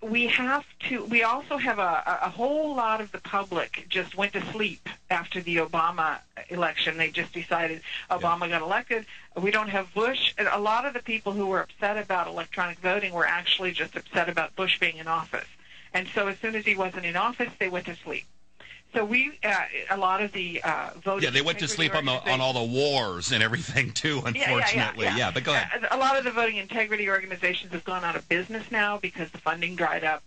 We also have a whole lot of the public just went to sleep after the Obama election. They just decided Obama got elected. We don't have Bush. And a lot of the people who were upset about electronic voting were actually just upset about Bush being in office. And so as soon as he wasn't in office, they went to sleep. So a lot of the voting... Yeah, they went to sleep on all the wars and everything, too, unfortunately. Yeah, but go ahead. A lot of the voting integrity organizations have gone out of business now because the funding dried up.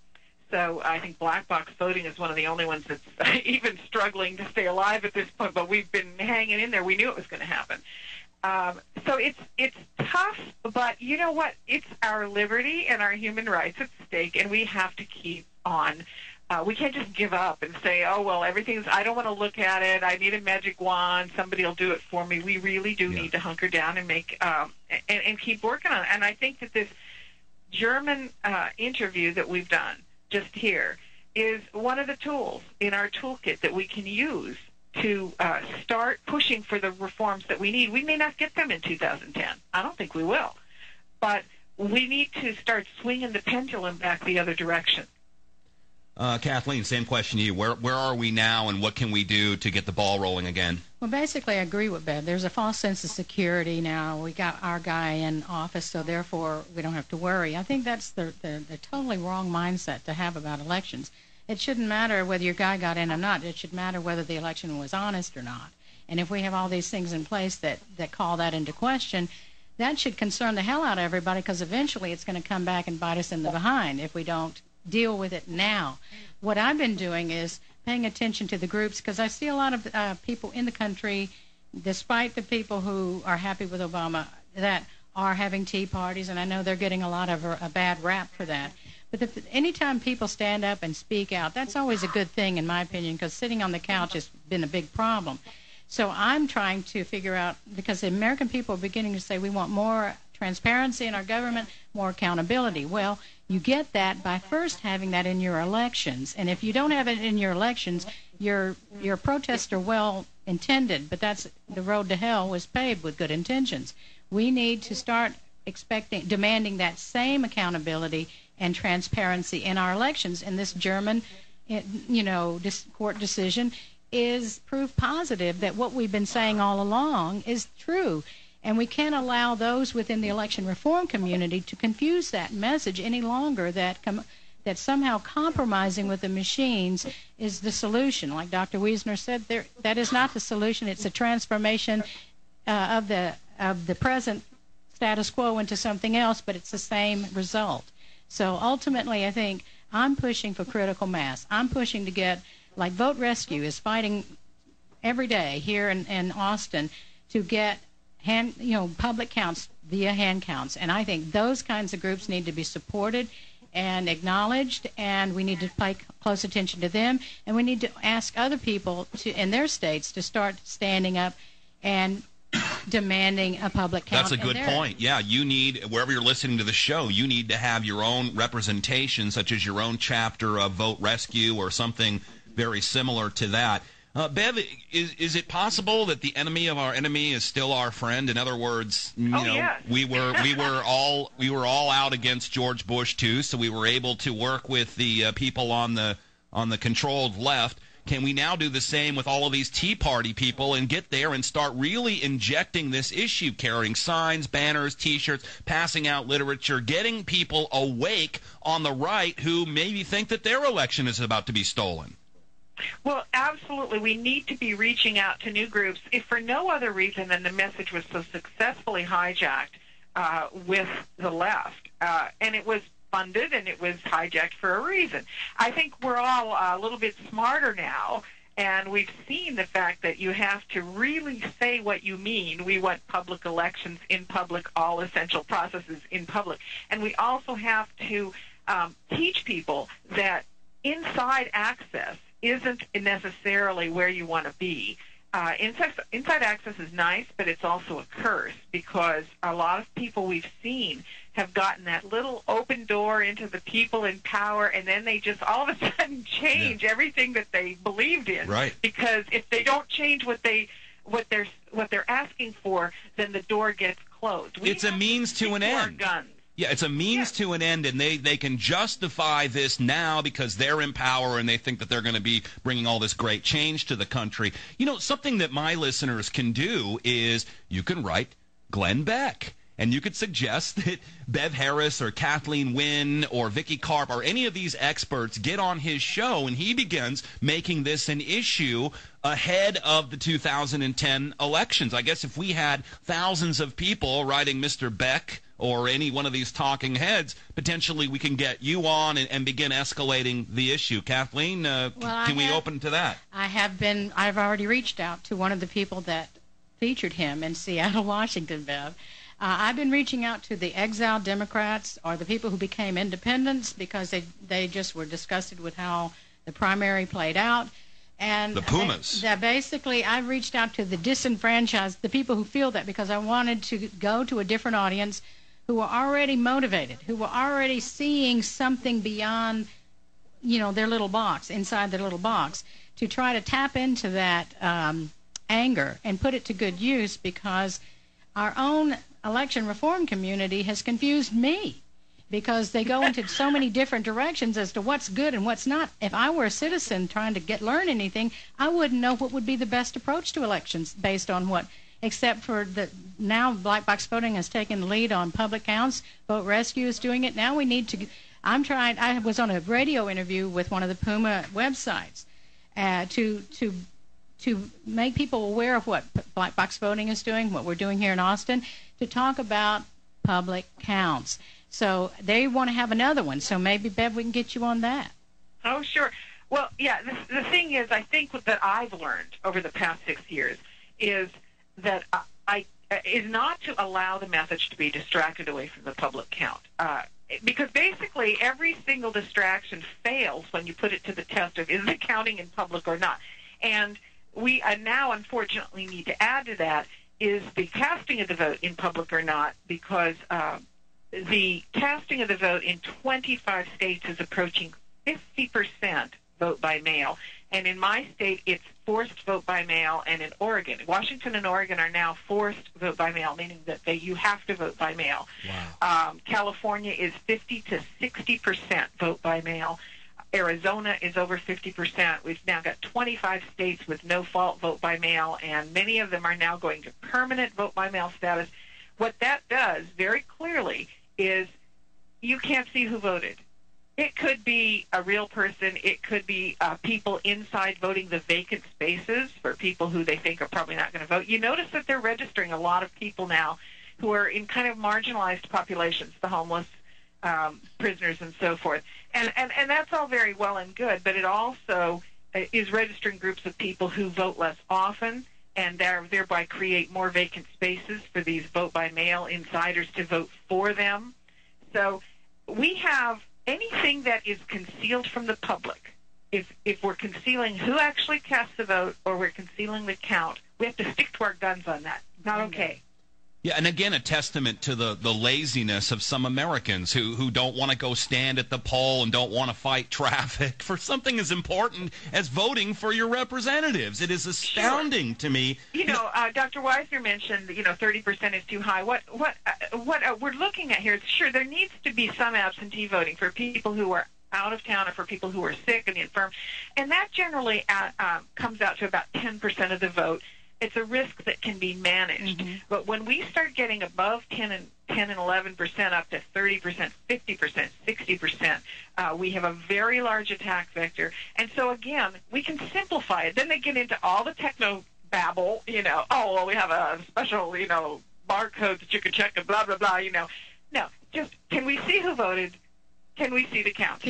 So I think black box voting is one of the only ones that's even struggling to stay alive at this point, but we've been hanging in there. We knew it was going to happen. So it's tough, but you know what? It's our liberty and our human rights at stake, and we have to keep on. We can't just give up and say, oh, well, I don't want to look at it. I need a magic wand. Somebody will do it for me. We really do need to hunker down and make and keep working on it. And I think that this German interview that we've done just here is one of the tools in our toolkit that we can use to start pushing for the reforms that we need. We may not get them in 2010. I don't think we will. But we need to start swinging the pendulum back the other direction. Kathleen, same question to you. Where are we now, and what can we do to get the ball rolling again? Well, basically, I agree with Bev. There's a false sense of security now. We got our guy in office, so therefore we don't have to worry. I think that's the totally wrong mindset to have about elections. It shouldn't matter whether your guy got in or not. It should matter whether the election was honest or not. And if we have all these things in place that call that into question, that should concern the hell out of everybody, because eventually it's going to come back and bite us in the behind if we don't deal with it now. What I've been doing is paying attention to the groups, because I see a lot of people in the country, despite the people who are happy with Obama, that are having tea parties, and I know they're getting a lot of a bad rap for that. But anytime people stand up and speak out, that's always a good thing, in my opinion, because sitting on the couch has been a big problem. So I'm trying to figure out, because the American people are beginning to say we want more transparency in our government, more accountability. Well, you get that by first having that in your elections. And if you don't have it in your elections, your protests are well intended, but that's the road to hell was paved with good intentions. We need to start demanding that same accountability and transparency in our elections. And this German, this court decision is proof positive that what we've been saying all along is true. And we can't allow those within the election reform community to confuse that message any longer, that somehow compromising with the machines is the solution. Like Dr. Wiesner said, that is not the solution. It's a transformation of the present status quo into something else, but it's the same result. So ultimately, I think I'm pushing for critical mass. I'm pushing to get, like Vote Rescue is fighting every day here in Austin to get public counts via hand counts. And I think those kinds of groups need to be supported and acknowledged, and we need to pay close attention to them, and we need to ask other people in their states to start standing up and demanding a public count. That's a good point. Yeah, you need, wherever you're listening to the show, you need to have your own representation, such as your own chapter of Vote Rescue or something very similar to that. Bev, is it possible that the enemy of our enemy is still our friend? In other words, yes. we were all out against George Bush too, so we were able to work with the people on the controlled left. Can we now do the same with all of these Tea Party people and get there and start really injecting this issue, carrying signs, banners, T-shirts, passing out literature, getting people awake on the right who maybe think that their election is about to be stolen? Well, absolutely. We need to be reaching out to new groups, if for no other reason than the message was so successfully hijacked with the left. And it was funded and it was hijacked for a reason. I think we're all a little bit smarter now, and we've seen the fact that you have to really say what you mean. We want public elections in public, all essential processes in public. And we also have to teach people that inside access isn't necessarily where you want to be. Inside access is nice, but it's also a curse, because a lot of people we've seen have gotten that little open door into the people in power, and then they just all of a sudden change everything that they believed in. Right. Because if they don't change what they're asking for, then the door gets closed. It's a means to an end. Guns. Yeah, it's a means to an end, and they can justify this now because they're in power and they think that they're going to be bringing all this great change to the country. You know, something that my listeners can do is you can write Glenn Beck. And you could suggest that Bev Harris or Kathleen Wynne or Vicky Karp or any of these experts get on his show, and he begins making this an issue ahead of the 2010 elections. I guess if we had thousands of people writing Mr. Beck or any one of these talking heads, potentially we can get you on and begin escalating the issue. Kathleen, can we open to that? I've already reached out to one of the people that featured him in Seattle, Washington, Bev. I've been reaching out to the exiled Democrats or the people who became independents because they just were disgusted with how the primary played out. And the Pumas. Basically, I've reached out to the disenfranchised, the people who feel that, because I wanted to go to a different audience who were already motivated, who were already seeing something beyond, their little box, inside their little box, to try to tap into that anger and put it to good use, because our own election reform community has confused me because they go into so many different directions as to what's good and what's not. If I were a citizen trying to learn anything, I wouldn't know what would be the best approach to elections based on what, except for now black box voting has taken the lead on public counts. Vote Rescue is doing it. Now we need to, I was on a radio interview with one of the Puma websites to make people aware of what black box voting is doing, what we're doing here in Austin, to talk about public counts. So they want to have another one. So maybe, Bev, we can get you on that. Oh, sure. Well, yeah, the thing is, I think that I've learned over the past 6 years is that is not to allow the message to be distracted away from the public count. Because basically every single distraction fails when you put it to the test of is the counting in public or not. And we now, unfortunately, need to add to that is the casting of the vote in public or not, because the casting of the vote in 25 states is approaching 50% vote by mail. And in my state, it's forced vote by mail, and in Oregon, Washington and Oregon are now forced vote by mail, meaning that you have to vote by mail. Wow. California is 50 to 60% vote by mail. Arizona is over 50%. We've now got 25 states with no-fault vote by mail, and many of them are now going to permanent vote by mail status. What that does very clearly is you can't see who voted. It could be a real person. It could be people inside voting the vacant spaces for people who they think are probably not going to vote. You notice that they're registering a lot of people now who are in kind of marginalized populations, the homeless, prisoners, and so forth. And that's all very well and good, but it also is registering groups of people who vote less often and thereby create more vacant spaces for these vote-by-mail insiders to vote for them. So we have anything that is concealed from the public. If we're concealing who actually casts the vote or we're concealing the count, we have to stick to our guns on that. Not okay. Yeah, and again, a testament to the laziness of some Americans who don't want to go stand at the poll and don't want to fight traffic for something as important as voting for your representatives. It is astounding to me. Dr. Wiesner mentioned, 30% is too high. What we're looking at here is, sure, there needs to be some absentee voting for people who are out of town or for people who are sick and infirm, and that generally comes out to about 10% of the vote. It's a risk that can be managed. Mm-hmm. But when we start getting above 10 and 11% up to 30%, 50%, 60%, we have a very large attack vector. And so, again, we can simplify it. Then they get into all the techno babble, we have a special, barcode that you can check and blah, blah, blah, No, just can we see who voted? Can we see the count?